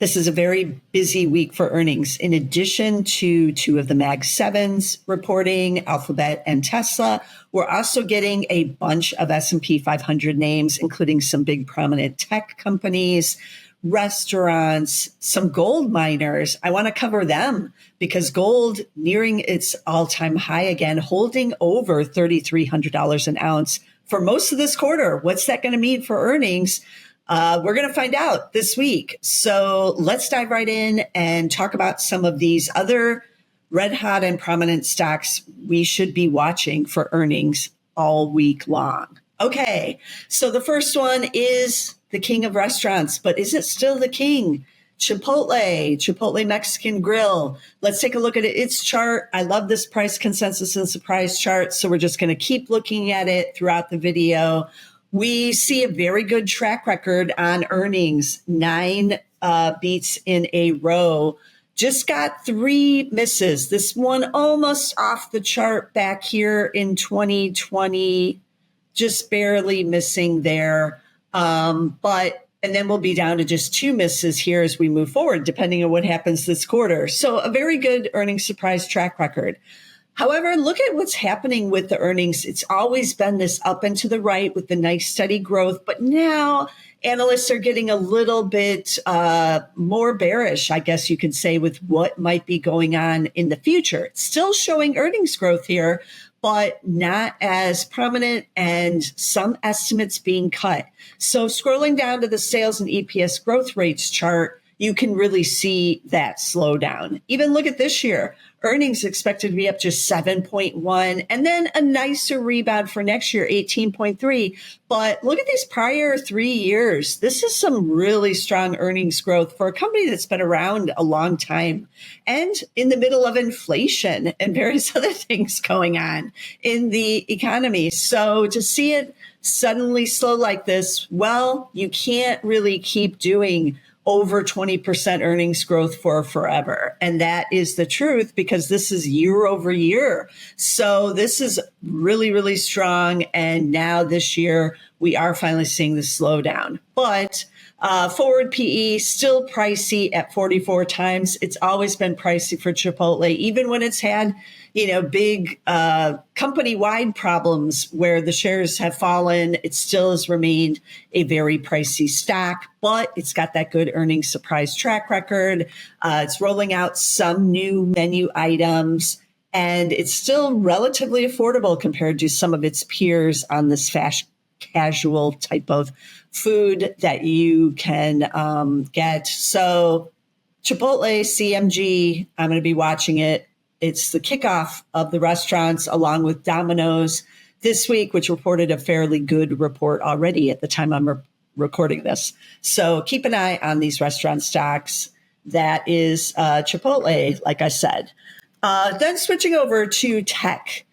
This is a very busy week for earnings. In addition to two of the Mag 7s reporting, Alphabet and Tesla, we're also getting a bunch of S&P 500 names, including some big prominent tech companies, restaurants, some gold miners. I want to cover them because gold nearing its all-time high again, holding over $3,300 an ounce for most of this quarter. What's that going to mean for earnings? We're going to find out this week. So let's dive right in and talk about some of these other red hot and prominent stocks we should be watching for earnings all week long. Okay, so the first one is the king of restaurants, but is it still the king? Chipotle Mexican Grill. Let's take a look at its chart. I love this price consensus and surprise chart, so we're just going to keep looking at it throughout the video. We see a very good track record on earnings, 9 beats in a row. Just got 3 misses. This one almost off the chart back here in 2020, just barely missing there. And then we'll be down to just 2 misses here as we move forward, depending on what happens this quarter. So a very good earnings surprise track record. However, look at what's happening with the earnings. It's always been this up and to the right with the nice steady growth, but now analysts are getting a little bit more bearish, I guess you could say, with what might be going on in the future. It's still showing earnings growth here, but not as prominent, and some estimates being cut. So scrolling down to the sales and EPS growth rates chart, you can really see that slowdown. Even look at this year. Earnings expected to be up just 7.1, and then a nicer rebound for next year, 18.3. But look at these prior 3 years. This is some really strong earnings growth for a company that's been around a long time and in the middle of inflation and various other things going on in the economy. So to see it suddenly slow like this, well, you can't really keep doing over 20% earnings growth for forever. And that is the truth because this is year over year. So this is really, really strong. And now this year, we are finally seeing the slowdown. But forward PE still pricey at 44 times. It's always been pricey for Chipotle, even when it's had, big company-wide problems where the shares have fallen. It still has remained a very pricey stock, but it's got that good earnings surprise track record. It's rolling out some new menu items, and it's still relatively affordable compared to some of its peers on this fast casual type of food that you can get. So Chipotle, CMG, I'm going to be watching it. It's the kickoff of the restaurants along with Domino's this week, which reported a fairly good report already at the time I'm recording this. So keep an eye on these restaurant stocks. That is Chipotle, like I said. Then switching over to tech.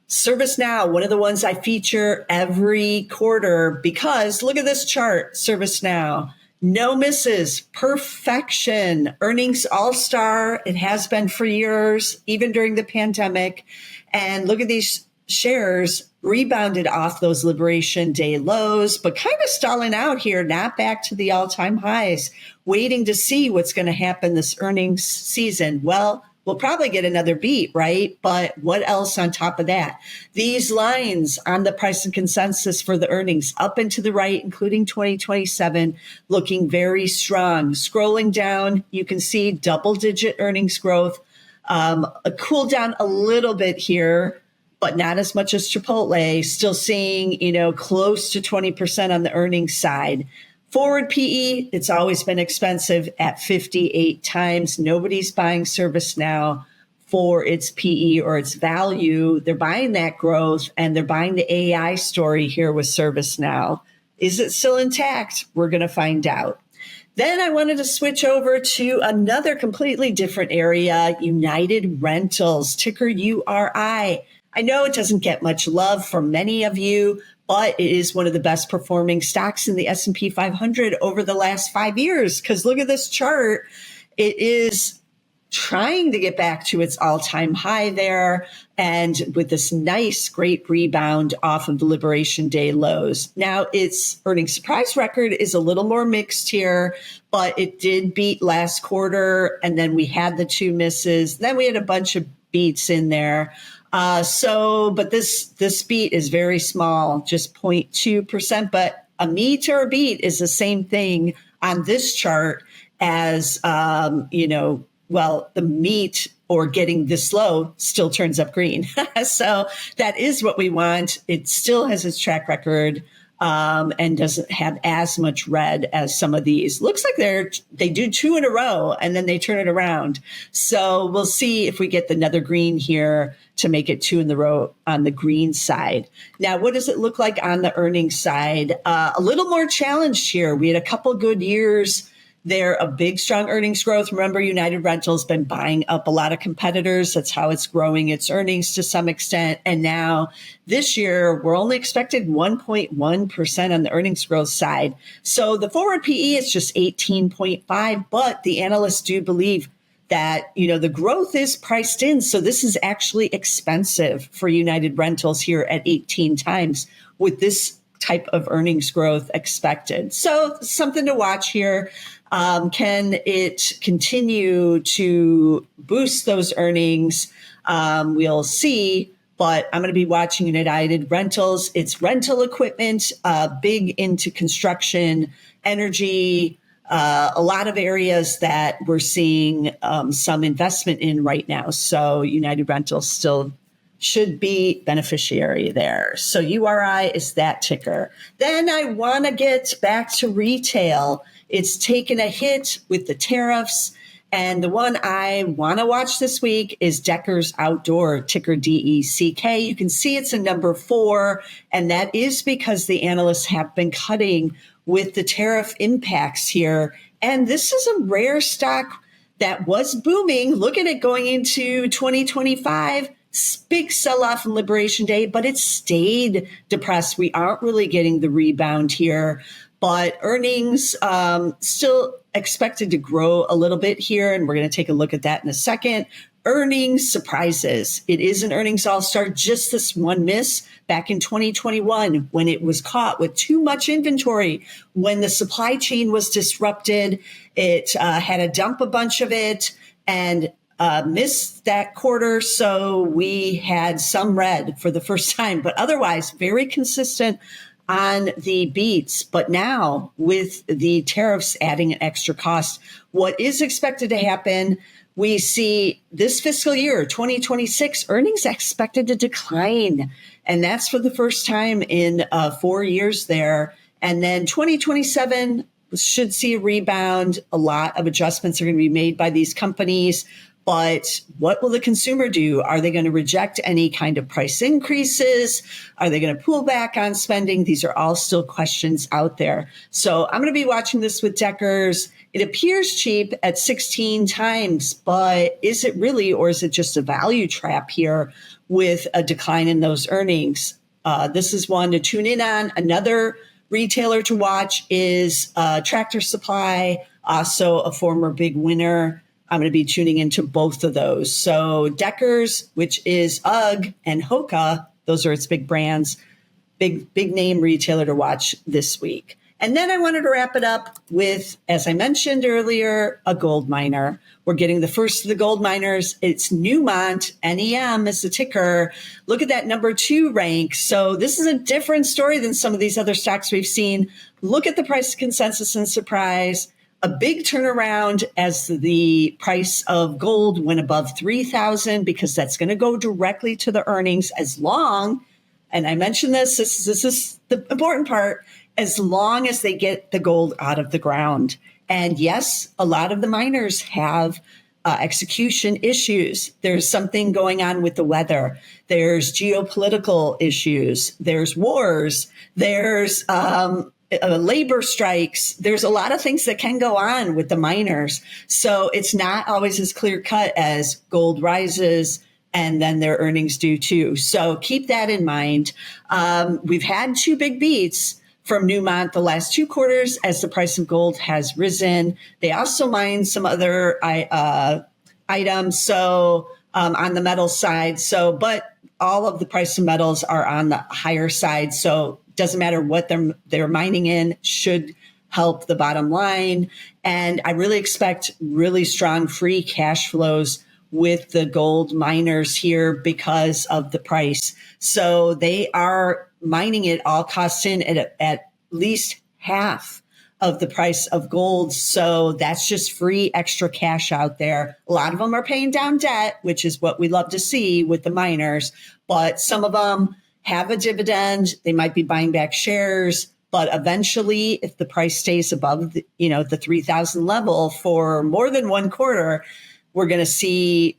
ServiceNow, one of the ones I feature every quarter because look at this chart, ServiceNow. No misses, perfection, earnings all-star. It has been for years, even during the pandemic. And look at these shares rebounded off those Liberation Day lows, but kind of stalling out here, not back to the all-time highs, waiting to see what's going to happen this earnings season. Well, we'll probably get another beat, right? But what else on top of that? These lines on the price and consensus for the earnings up and to the right, including 2027, looking very strong. Scrolling down, you can see double-digit earnings growth, a cool down a little bit here, but not as much as Chipotle, still seeing, close to 20% on the earnings side. Forward PE, it's always been expensive at 58 times. Nobody's buying ServiceNow for its PE or its value. They're buying that growth and they're buying the AI story here with ServiceNow. Is it still intact? We're going to find out. Then I wanted to switch over to another completely different area, United Rentals, ticker URI. I know it doesn't get much love from many of you, but it is one of the best performing stocks in the S&P 500 over the last 5 years. Because look at this chart. It is trying to get back to its all-time high there, and with this nice, great rebound off of the Liberation Day lows. Now, its earnings surprise record is a little more mixed here, but it did beat last quarter, and then we had the two misses. Then we had a bunch of beats in there. But this beat is very small, just 0.2%, but a meet or a beat is the same thing on this chart as, the meat or getting this low still turns up green. So that is what we want. It still has its track record and doesn't have as much red as some of these. Looks like they do two in a row and then they turn it around. So we'll see if we get another green here to make it two in the row on the green side. Now, what does it look like on the earnings side? A little more challenged here. We had a couple good years there of big, strong earnings growth. Remember, United Rental's been buying up a lot of competitors. That's how it's growing its earnings to some extent. And now this year, we're only expected 1.1% on the earnings growth side. So the forward PE is just 18.5, but the analysts do believe that, the growth is priced in. So this is actually expensive for United Rentals here at 18 times with this type of earnings growth expected. So something to watch here. Can it continue to boost those earnings? We'll see, but I'm going to be watching United Rentals. It's rental equipment, big into construction, energy, a lot of areas that we're seeing some investment in right now. So United Rentals still should be beneficiary there. So URI is that ticker. Then I want to get back to retail. It's taken a hit with the tariffs. And the one I want to watch this week is Deckers Outdoor, ticker DECK. You can see it's a number 4. And that is because the analysts have been cutting with the tariff impacts here. And this is a rare stock that was booming. Look at it going into 2025. Big sell-off on Liberation Day, but it stayed depressed. We aren't really getting the rebound here, but earnings still expected to grow a little bit here, and we're going to take a look at that in a second. Earnings surprises. It is an earnings all-star. Just this one miss back in 2021 when it was caught with too much inventory, when the supply chain was disrupted. It had to dump a bunch of it and missed that quarter. So we had some red for the first time, but otherwise very consistent on the beats. But now with the tariffs adding an extra cost, what is expected to happen? We see this fiscal year, 2026, earnings expected to decline. And that's for the first time in 4 years there. And then 2027 should see a rebound. A lot of adjustments are going to be made by these companies. But what will the consumer do? Are they going to reject any kind of price increases? Are they going to pull back on spending? These are all still questions out there. So I'm going to be watching this with Deckers. It appears cheap at 16 times, but is it really, or is it just a value trap here with a decline in those earnings? This is one to tune in on. Another retailer to watch is Tractor Supply, also a former big winner. I'm going to be tuning into both of those. So Deckers, which is UGG, and Hoka, those are its big brands, big name retailer to watch this week. And then I wanted to wrap it up with, as I mentioned earlier, a gold miner. We're getting the first of the gold miners. It's Newmont, NEM is the ticker. Look at that number 2 rank. So this is a different story than some of these other stocks we've seen. Look at the price consensus and surprise. A big turnaround as the price of gold went above 3,000 because that's going to go directly to the earnings as long, and I mentioned this is the important part, as long as they get the gold out of the ground. And yes, a lot of the miners have execution issues. There's something going on with the weather. There's geopolitical issues. There's wars. There's labor strikes. There's a lot of things that can go on with the miners. So it's not always as clear cut as gold rises and then their earnings do too. So keep that in mind. We've had 2 big beats from Newmont the last 2 quarters as the price of gold has risen. They also mined some other item. So on the metal side. So, but all of the price of metals are on the higher side. So it doesn't matter what they're mining in, should help the bottom line. And I really expect really strong free cash flows with the gold miners here because of the price. So they are mining it all costs in at least half of the price of gold. So that's just free extra cash out there. A lot of them are paying down debt, which is what we love to see with the miners. But some of them have a dividend. They might be buying back shares. But eventually, if the price stays above the 3,000 level for more than one quarter, we're going to see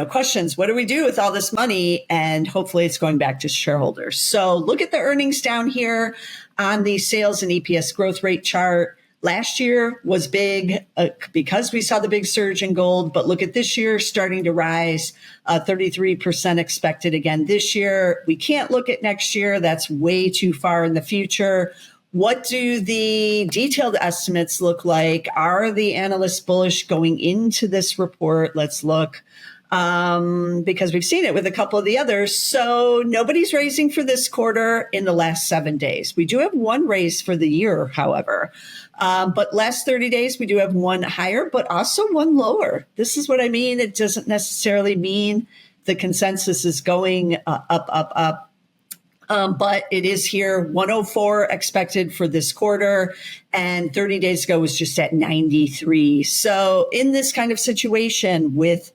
questions. What do we do with all this money? And hopefully it's going back to shareholders. So look at the earnings down here on the sales and EPS growth rate chart. Last year was big because we saw the big surge in gold. But look at this year starting to rise, 33% expected again this year. We can't look at next year. That's way too far in the future. What do the detailed estimates look like? Are the analysts bullish going into this report? Let's look. Because we've seen it with a couple of the others. So nobody's raising for this quarter in the last 7 days. We do have one raise for the year, however. But last 30 days, we do have one higher, but also one lower. This is what I mean. It doesn't necessarily mean the consensus is going up. But it is here, 104 expected for this quarter, and 30 days ago was just at 93. So in this kind of situation with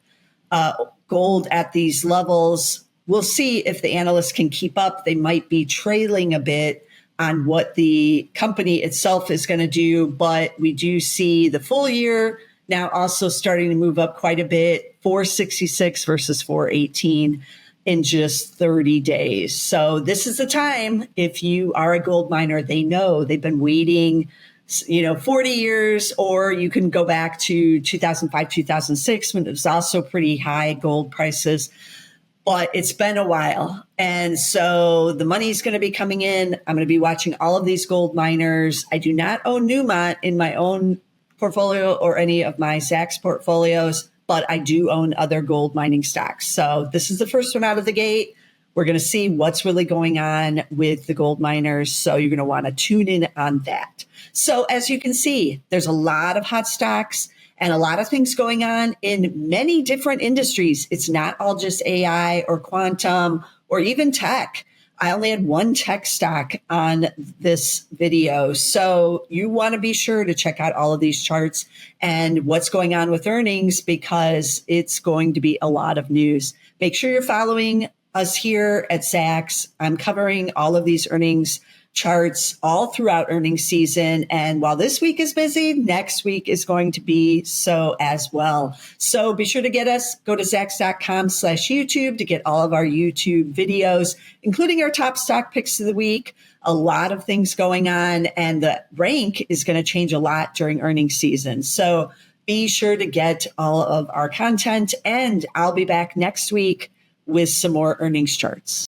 gold at these levels, we'll see if the analysts can keep up. They might be trailing a bit on what the company itself is going to do, but we do see the full year now also starting to move up quite a bit, 466 versus 418 in just 30 days. So this is the time, if you are a gold miner, they know they've been waiting 40 years, or you can go back to 2005, 2006, when it was also pretty high gold prices. But it's been a while. And so the money's going to be coming in. I'm going to be watching all of these gold miners. I do not own Newmont in my own portfolio or any of my Zacks portfolios, but I do own other gold mining stocks. So this is the first one out of the gate. We're going to see what's really going on with the gold miners. So you're going to want to tune in on that. So as you can see, there's a lot of hot stocks and a lot of things going on in many different industries. It's not all just AI or quantum or even tech. I only had one tech stock on this video. So you want to be sure to check out all of these charts and what's going on with earnings, because it's going to be a lot of news. Make sure you're following us here at Zacks. I'm covering all of these earnings charts all throughout earnings season. And while this week is busy, next week is going to be so as well. So be sure to go to Zacks.com/YouTube to get all of our YouTube videos, including our top stock picks of the week. A lot of things going on, and the rank is going to change a lot during earnings season. So be sure to get all of our content, and I'll be back next week with some more earnings charts.